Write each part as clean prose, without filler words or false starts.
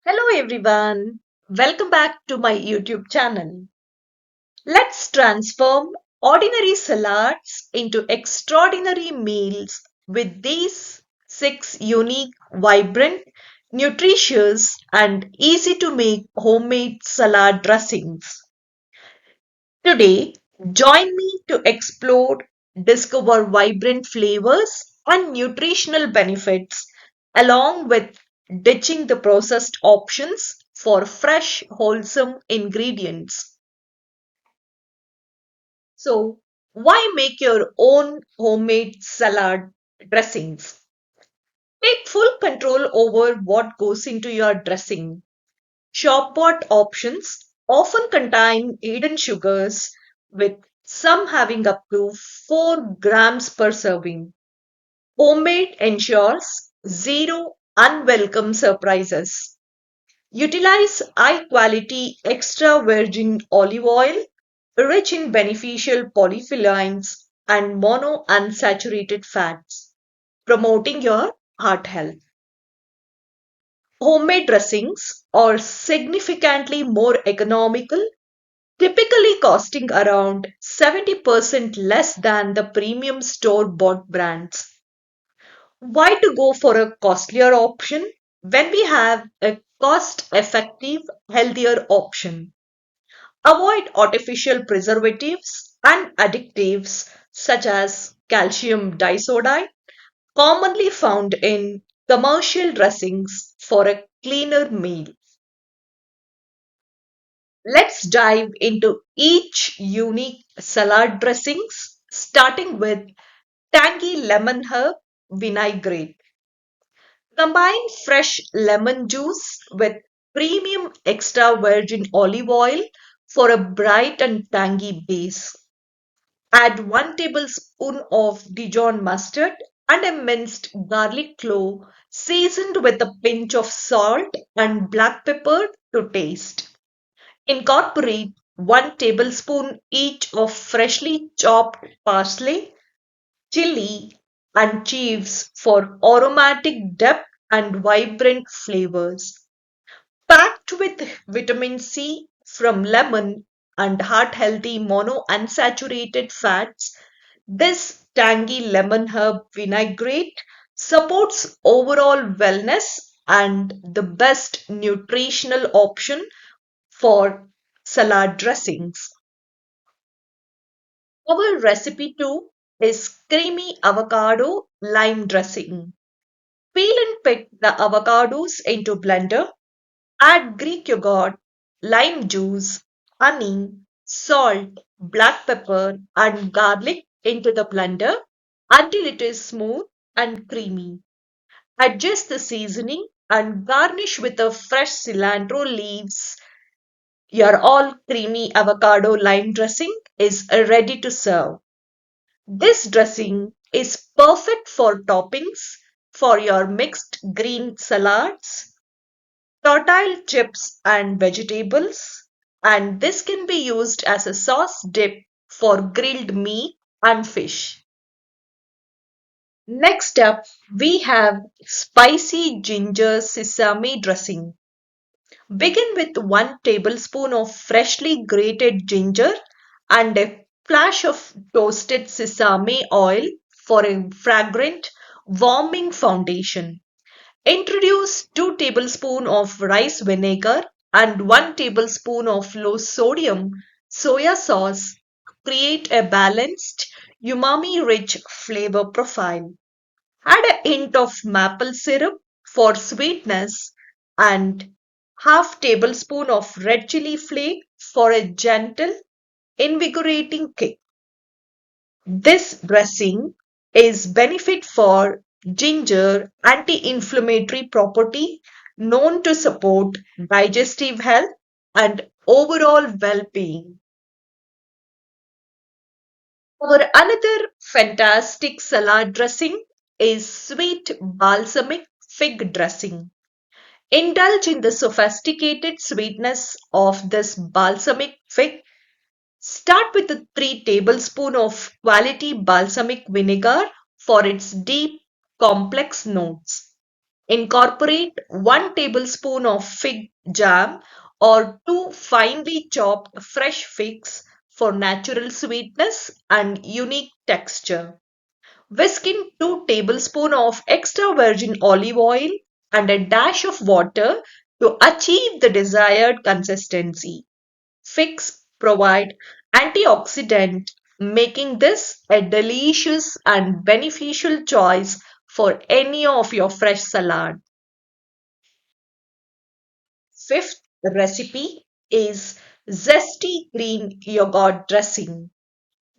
Hello everyone. Welcome back to my YouTube channel. Let's transform ordinary salads into extraordinary meals with these six unique, vibrant, nutritious, and easy to make homemade salad dressings. Today, join me to explore, discover vibrant flavors and nutritional benefits, along with ditching the processed options for fresh, wholesome ingredients. So, why make your own homemade salad dressings? Take full control over what goes into your dressing. Shop bought options often contain hidden sugars, with some having up to 4 grams per serving. Homemade ensures zero unwelcome surprises. Utilize high quality extra virgin olive oil, rich in beneficial polyphenols and monounsaturated fats, promoting your heart health. Homemade dressings are significantly more economical, typically costing around 70% less than the premium store bought brands. Why to go for a costlier option when we have a cost effective, healthier option? Avoid artificial preservatives and additives such as calcium diiodide, commonly found in commercial dressings for a cleaner meal. Let's dive into each unique salad dressings, starting with tangy lemon herb vinaigrette. Combine fresh lemon juice with premium extra virgin olive oil for a bright and tangy base. Add 1 tablespoon of Dijon mustard and a minced garlic clove seasoned with a pinch of salt and black pepper to taste. Incorporate 1 tablespoon each of freshly chopped parsley, chili, and chives for aromatic depth and vibrant flavors. Packed with vitamin C from lemon and heart healthy monounsaturated fats, this tangy lemon herb vinaigrette supports overall wellness and the best nutritional option for salad dressings. Our recipe 2 is creamy avocado lime dressing. Peel and pick the avocados into blender. Add Greek yogurt, lime juice, honey, salt, black pepper, and garlic into the blender until it is smooth and creamy. Adjust the seasoning and garnish with a fresh cilantro leaves. Your all creamy avocado lime dressing is ready to serve. This dressing is perfect for toppings for your mixed green salads, tortilla chips, and vegetables, and this can be used as a sauce dip for grilled meat and fish. Next up, we have spicy ginger sesame dressing. Begin with 1 tablespoon of freshly grated ginger and a flash of toasted sesame oil for a fragrant, warming foundation. Introduce 2 tablespoons of rice vinegar and 1 tablespoon of low sodium soya sauce. Create a balanced, umami rich flavor profile. Add a hint of maple syrup for sweetness and half tablespoon of red chili flake for a gentle, invigorating kick. This dressing is benefit for ginger anti-inflammatory property known to support digestive health and overall well-being. Our another fantastic salad dressing is sweet balsamic fig dressing. Indulge in the sophisticated sweetness of this balsamic fig. Start with a 3 tablespoons of quality balsamic vinegar for its deep, complex notes. Incorporate 1 tablespoon of fig jam or 2 finely chopped fresh figs for natural sweetness and unique texture. Whisk in 2 tablespoons of extra virgin olive oil and a dash of water to achieve the desired consistency. Figs provide antioxidant, making this a delicious and beneficial choice for any of your fresh salad. Fifth recipe is zesty green yogurt dressing.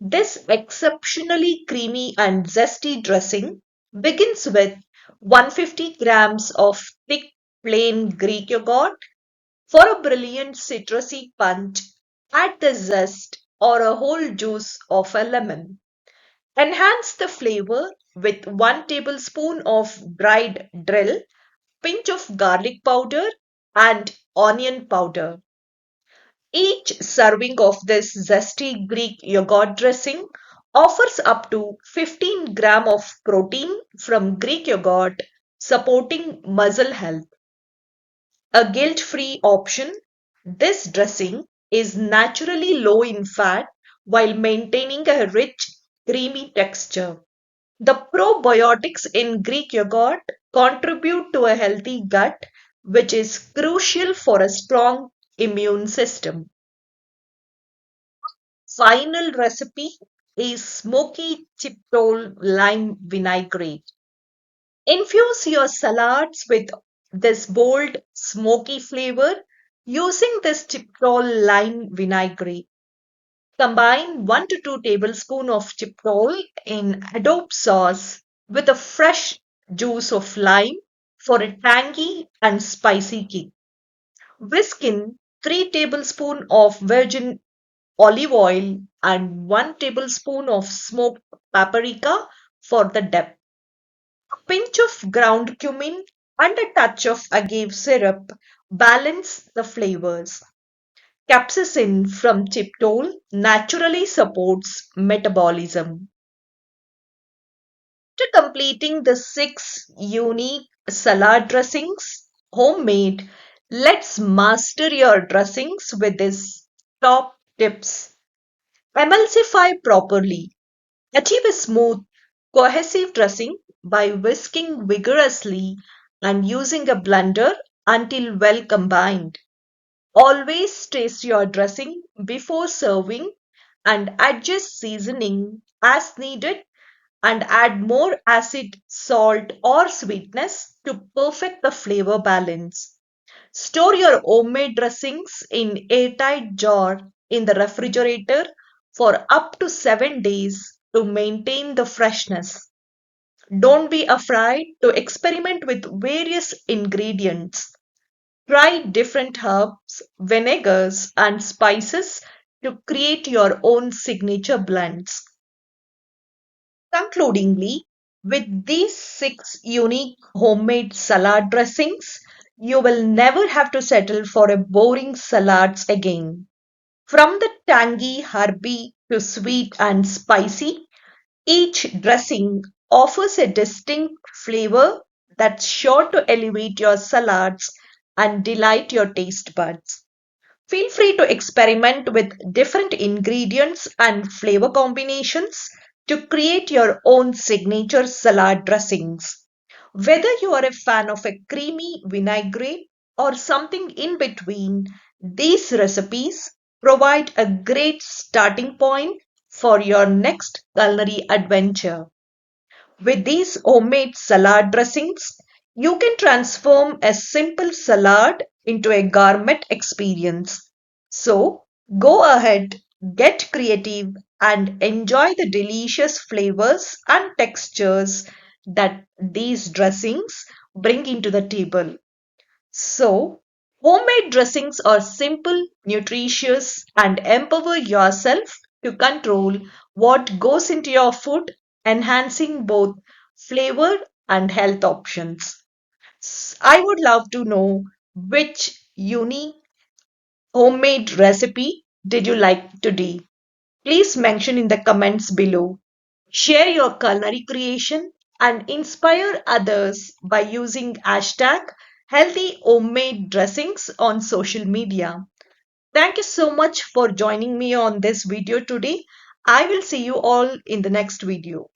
This exceptionally creamy and zesty dressing begins with 150 grams of thick plain Greek yogurt. For a brilliant citrusy punch, add the zest or a whole juice of a lemon. Enhance the flavor with 1 tablespoon of dried dill, pinch of garlic powder, and onion powder. Each serving of this zesty Greek yogurt dressing offers up to 15 gram of protein from Greek yogurt, supporting muscle health. A guilt-free option, this dressing is naturally low in fat while maintaining a rich, creamy texture. The probiotics in Greek yogurt contribute to a healthy gut, which is crucial for a strong immune system. Final recipe is smoky chipotle lime vinaigrette. Infuse your salads with this bold, smoky flavor using this chipotle lime vinaigrette. Combine 1 to 2 tablespoons of chipotle in adobe sauce with a fresh juice of lime for a tangy and spicy kick. Whisk in 3 tablespoons of virgin olive oil and 1 tablespoon of smoked paprika for the depth. A pinch of ground cumin and a touch of agave syrup balance the flavors. Capsaicin from Chiptol naturally supports metabolism. After completing the 6 unique salad dressings, homemade, let's master your dressings with these top tips. Emulsify properly. Achieve a smooth, cohesive dressing by whisking vigorously and using a blender until well combined. Always taste your dressing before serving and adjust seasoning as needed and add more acid, salt, or sweetness to perfect the flavor balance. Store your homemade dressings in airtight jar in the refrigerator for up to 7 days to maintain the freshness. Don't be afraid to experiment with various ingredients. Try different herbs, vinegars, and spices to create your own signature blends. Concludingly, with these 6 unique homemade salad dressings, you will never have to settle for a boring salads again. From the tangy, herby to sweet and spicy, each dressing offers a distinct flavor that's sure to elevate your salads and delight your taste buds. Feel free to experiment with different ingredients and flavor combinations to create your own signature salad dressings. Whether you are a fan of a creamy vinaigrette or something in between, these recipes provide a great starting point for your next culinary adventure. With these homemade salad dressings, you can transform a simple salad into a gourmet experience. So, go ahead, get creative, and enjoy the delicious flavors and textures that these dressings bring into the table. So, homemade dressings are simple, nutritious, and empower yourself to control what goes into your food, enhancing both flavor and health options. I would love to know which unique homemade recipe did you like today? Please mention in the comments below. Share your culinary creation and inspire others by using hashtag healthy homemade dressings on social media. Thank you so much for joining me on this video today. I will see you all in the next video.